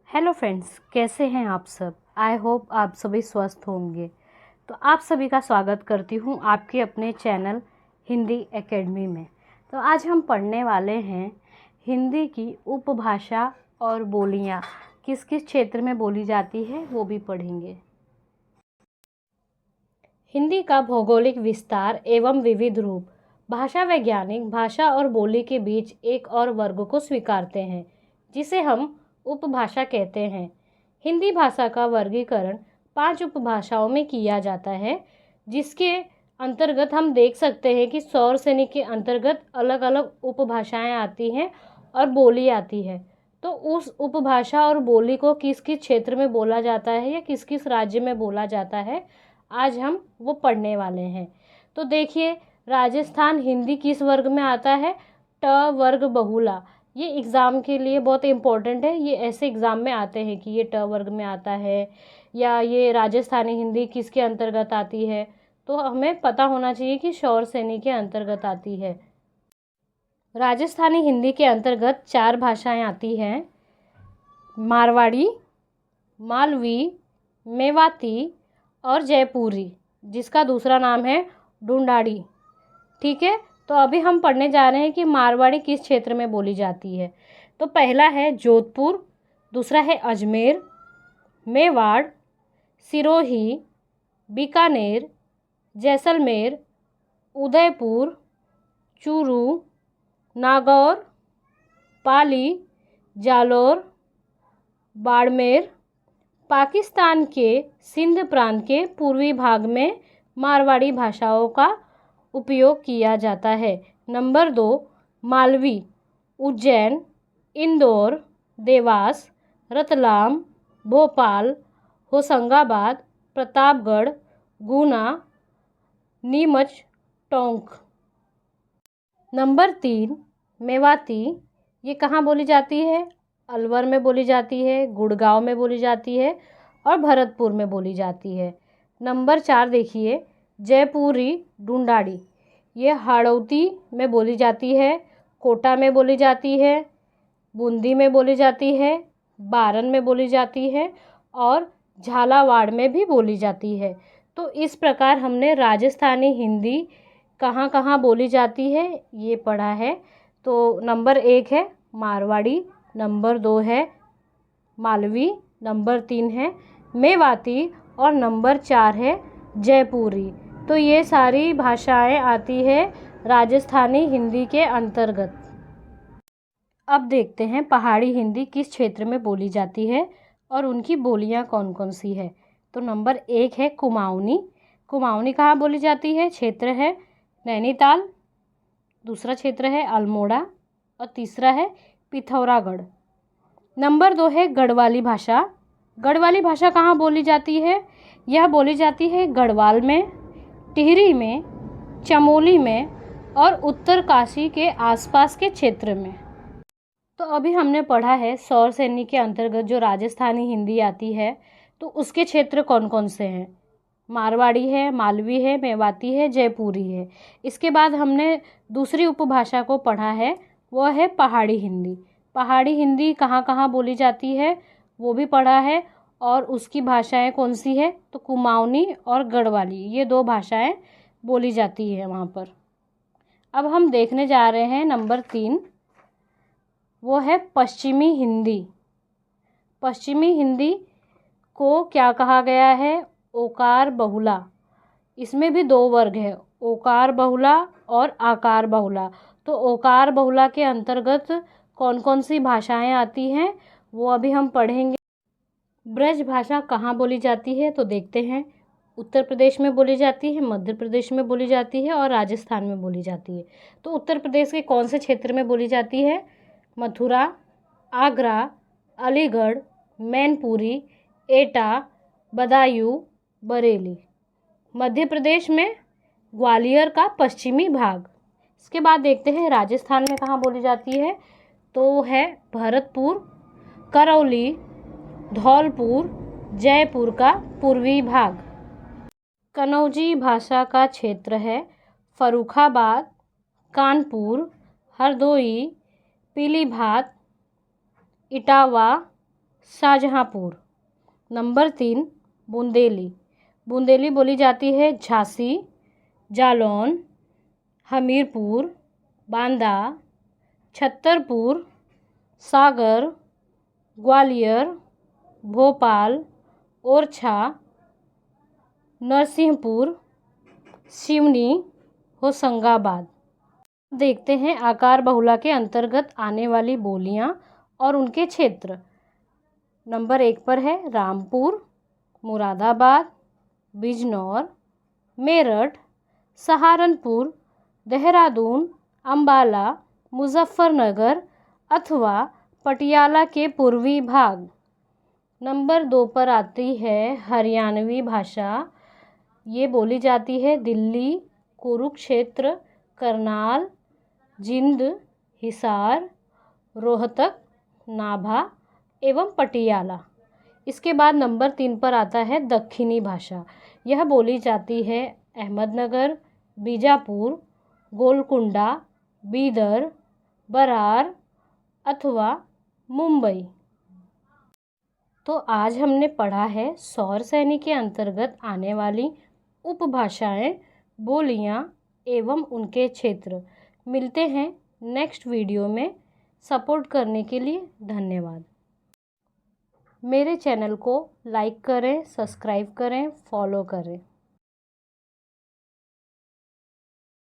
Hello friends, कैसे हैं आप सब। आई होप आप सभी स्वस्थ होंगे। तो आप सभी का स्वागत करती हूं आपके अपने चैनल हिंदी एकेडमी में। तो आज हम पढ़ने वाले हैं हिंदी की उपभाषा और बोलियां किस किस क्षेत्र में बोली जाती है, वो भी पढ़ेंगे। हिंदी का भौगोलिक विस्तार एवं विविध रूप। भाषा वैज्ञानिक भाषा और बोली के बीच एक और वर्ग को स्वीकारते हैं, जिसे हम उपभाषा कहते हैं। हिंदी भाषा का वर्गीकरण 5 उपभाषाओं में किया जाता है, जिसके अंतर्गत हम देख सकते हैं कि सौर सेनी के अंतर्गत अलग अलग उपभाषाएं आती हैं और बोली आती है। तो उस उपभाषा और बोली को किस किस क्षेत्र में बोला जाता है या किस किस राज्य में बोला जाता है, आज हम वो पढ़ने वाले हैं। तो देखिए, राजस्थान हिंदी किस वर्ग में आता है? ट वर्ग बहुला। ये एग्ज़ाम के लिए बहुत इम्पोर्टेंट है। ये ऐसे एग्ज़ाम में आते हैं कि ये ट वर्ग में आता है या ये राजस्थानी हिंदी किसके अंतर्गत आती है। तो हमें पता होना चाहिए कि शौर सेनी के अंतर्गत आती है। राजस्थानी हिंदी के अंतर्गत 4 भाषाएं आती हैं: मारवाड़ी, मालवी, मेवाती और जयपुरी, जिसका दूसरा नाम है ढूंढाड़ी। ठीक है, तो अभी हम पढ़ने जा रहे हैं कि मारवाड़ी किस क्षेत्र में बोली जाती है। तो पहला है जोधपुर, दूसरा है अजमेर, मेवाड़, सिरोही, बीकानेर, जैसलमेर, उदयपुर, चूरू, नागौर, पाली, जालौर, बाड़मेर। पाकिस्तान के सिंध प्रांत के पूर्वी भाग में मारवाड़ी भाषाओं का उपयोग किया जाता है। नंबर 2, मालवी, उज्जैन, इंदौर, देवास, रतलाम, भोपाल, होशंगाबाद, प्रतापगढ़, गुना, नीमच, टोंक। नंबर 3, मेवाती। ये कहाँ बोली जाती है? अलवर में बोली जाती है, गुड़गांव में बोली जाती है और भरतपुर में बोली जाती है। नंबर 4 देखिए, जयपुरी ढूंढाड़ी। ये हाड़ौती में बोली जाती है, कोटा में बोली जाती है, बूंदी में बोली जाती है, बारन में बोली जाती है और झालावाड़ में भी बोली जाती है। तो इस प्रकार हमने राजस्थानी हिंदी कहाँ कहाँ बोली जाती है ये पढ़ा है। तो नंबर 1 है मारवाड़ी, नंबर 2 है मालवी, नंबर 3 है मेवाती और नंबर 4 है जयपुरी। तो ये सारी भाषाएं आती है राजस्थानी हिंदी के अंतर्गत। अब देखते हैं पहाड़ी हिंदी किस क्षेत्र में बोली जाती है और उनकी बोलियां कौन कौन सी है। तो नंबर 1 है कुमाऊनी। कुमाऊनी कहाँ बोली जाती है? क्षेत्र है नैनीताल, दूसरा क्षेत्र है अल्मोड़ा और तीसरा है पिथौरागढ़। नंबर 2 है गढ़वाली भाषा। गढ़वाली भाषा कहाँ बोली जाती है? यह बोली जाती है गढ़वाल में, टिहरी में, चमोली में और उत्तरकाशी के आसपास के क्षेत्र में। तो अभी हमने पढ़ा है सौर सेनी के अंतर्गत जो राजस्थानी हिंदी आती है, तो उसके क्षेत्र कौन कौन से हैं? मारवाड़ी है, मालवी है, मेवाती है, जयपुरी है। इसके बाद हमने दूसरी उपभाषा को पढ़ा है, वह है पहाड़ी हिंदी। पहाड़ी हिंदी कहाँ कहाँ बोली जाती है वो भी पढ़ा है और उसकी भाषाएं कौन सी है? तो कुमाऊनी और गढ़वाली, ये 2 भाषाएं बोली जाती है वहाँ पर। अब हम देखने जा रहे हैं नंबर 3, वो है पश्चिमी हिंदी। पश्चिमी हिंदी को क्या कहा गया है? ओकार बहुला। इसमें भी 2 वर्ग है, ओकार बहुला और आकार बहुला। तो ओकार बहुला के अंतर्गत कौन कौन सी भाषाएं आती हैं वो अभी हम पढ़ेंगे। ब्रज भाषा कहाँ बोली जाती है? तो देखते हैं। उत्तर प्रदेश में बोली जाती है, मध्य प्रदेश में बोली जाती है और राजस्थान में बोली जाती है। तो उत्तर प्रदेश के कौन से क्षेत्र में बोली जाती है? मथुरा, आगरा, अलीगढ़, मैनपुरी, एटा, बदायूं, बरेली। मध्य प्रदेश में ग्वालियर का पश्चिमी भाग। इसके बाद देखते हैं राजस्थान में कहाँ बोली जाती है। तो है भरतपुर, करौली, धौलपुर, जयपुर का पूर्वी भाग। कनौजी भाषा का क्षेत्र है फर्रुखाबाद, कानपुर, हरदोई, पीलीभीत, इटावा, शाहजहाँपुर। नंबर 3 बुंदेली। बुंदेली बोली जाती है झांसी, जालौन, हमीरपुर, बांदा, छतरपुर, सागर, ग्वालियर, भोपाल, ओरछा, नरसिंहपुर, सिवनी, होशंगाबाद। देखते हैं आकार बहुला के अंतर्गत आने वाली बोलियां और उनके क्षेत्र। नंबर 1 पर है रामपुर, मुरादाबाद, बिजनौर, मेरठ, सहारनपुर, देहरादून, अंबाला, मुजफ्फरनगर अथवा पटियाला के पूर्वी भाग। नंबर 2 पर आती है हरियाणवी भाषा। ये बोली जाती है दिल्ली, कुरुक्षेत्र, करनाल, जिंद, हिसार, रोहतक, नाभा एवं पटियाला। इसके बाद नंबर 3 पर आता है दक्षिणी भाषा। यह बोली जाती है अहमदनगर, बीजापुर, गोलकुंडा, बीदर, बरार अथवा मुंबई। तो आज हमने पढ़ा है सौर सैनी के अंतर्गत आने वाली उपभाषाएं, बोलियां एवं उनके क्षेत्र। मिलते हैं नेक्स्ट वीडियो में। सपोर्ट करने के लिए धन्यवाद। मेरे चैनल को लाइक करें, सब्सक्राइब करें, फॉलो करें।